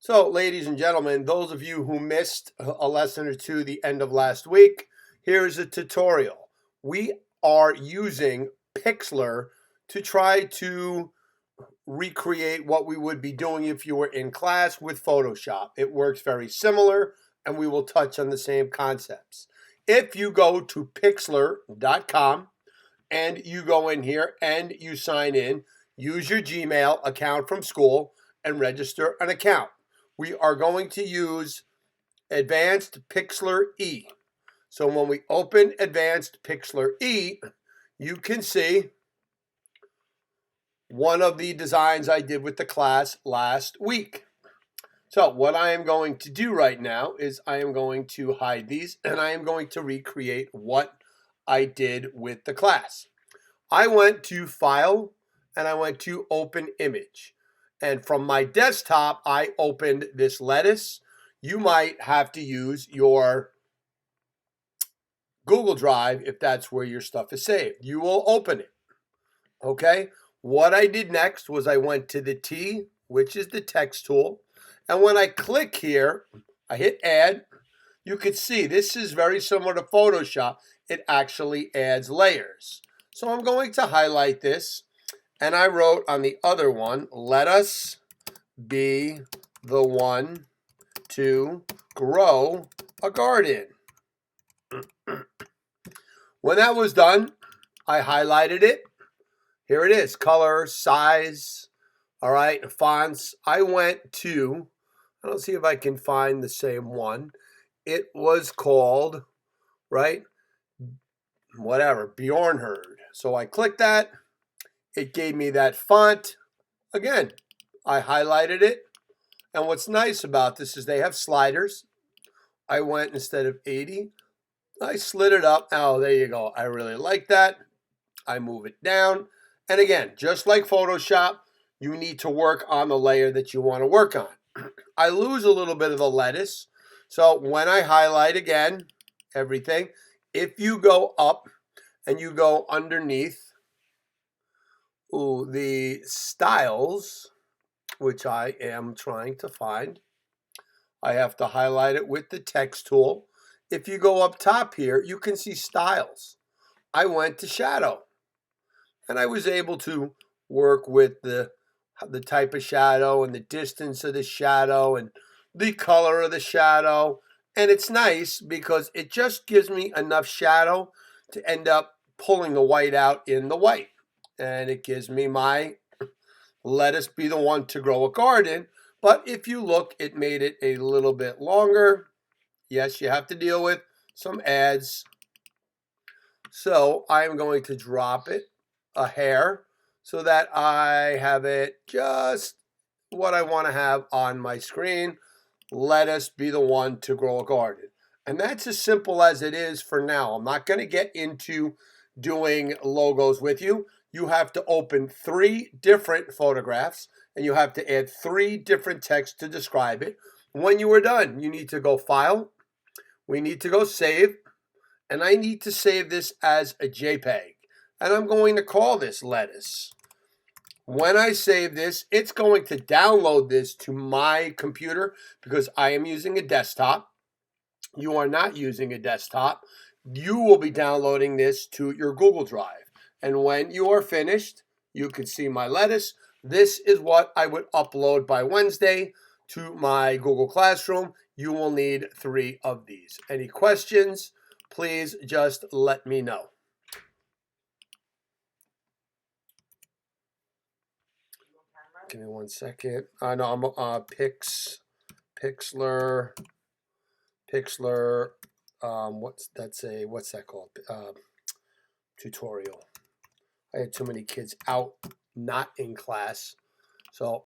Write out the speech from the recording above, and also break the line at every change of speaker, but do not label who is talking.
So, ladies and gentlemen, those of you who missed a lesson or two the end of last week, here's a tutorial. We are using Pixlr to try to recreate what we would be doing if you were in class with Photoshop. It works very similar, and we will touch on the same concepts. If you go to Pixlr.com and you go in here and you sign in, use your Gmail account from school and register an account. We are going to use Advanced Pixlr E. So when we open Advanced Pixlr E, you can see one of the designs I did with the class last week. So what I am going to do right now is I am going to hide these and I am going to recreate what I did with the class. I went to File and I went to Open Image. And from my desktop, I opened this lettuce. You might have to use your Google Drive if that's where your stuff is saved. You will open it. Okay? What I did next was I went to the T, which is the text tool. And when I click here, I hit Add. You can see this is very similar to Photoshop. It actually adds layers. So I'm going to highlight this. And I wrote on the other one, let us be the one to grow a garden. When that was done, I highlighted it. Here it is, color, size, all right, fonts. I went to, let's see if I can find the same one. It was called, right, whatever, Bjornherd. So I clicked that. It gave me that font. Again, I highlighted it. And what's nice about this is they have sliders. I went instead of 80. I slid it up. Oh, there you go. I really like that. I move it down. And again, just like Photoshop, you need to work on the layer that you want to work on. I lose a little bit of the lettuce. So when I highlight again, everything, if you go up and you go underneath, the styles, which I am trying to find. I have to highlight it with the text tool. If you go up top here, you can see styles. I went to shadow, and I was able to work with the type of shadow and the distance of the shadow and the color of the shadow. And it's nice because it just gives me enough shadow to end up pulling the white out in the white. And it gives me my let us be the one to grow a garden. But if you look, it made it a little bit longer. Yes, you have to deal with some ads. So I'm going to drop it a hair so that I have it just what I want to have on my screen. Let us be the one to grow a garden. And that's as simple as it is for now. I'm not going to get into doing logos with you. You have to open 3 different photographs and you have to add 3 different texts to describe it. When you are done, you need to go File. We need to go Save. And I need to save this as a JPEG. And I'm going to call this lettuce. When I save this, it's going to download this to my computer because I am using a desktop. You are not using a desktop. You will be downloading this to your Google Drive. And when you are finished, you can see my lettuce. This is what I would upload by Wednesday to my Google Classroom. You will need 3 of these. Any questions? Please just let me know. Give me 1 second. No, I'm Pixlr. What's that called? Tutorial. I had too many kids out, not in class. So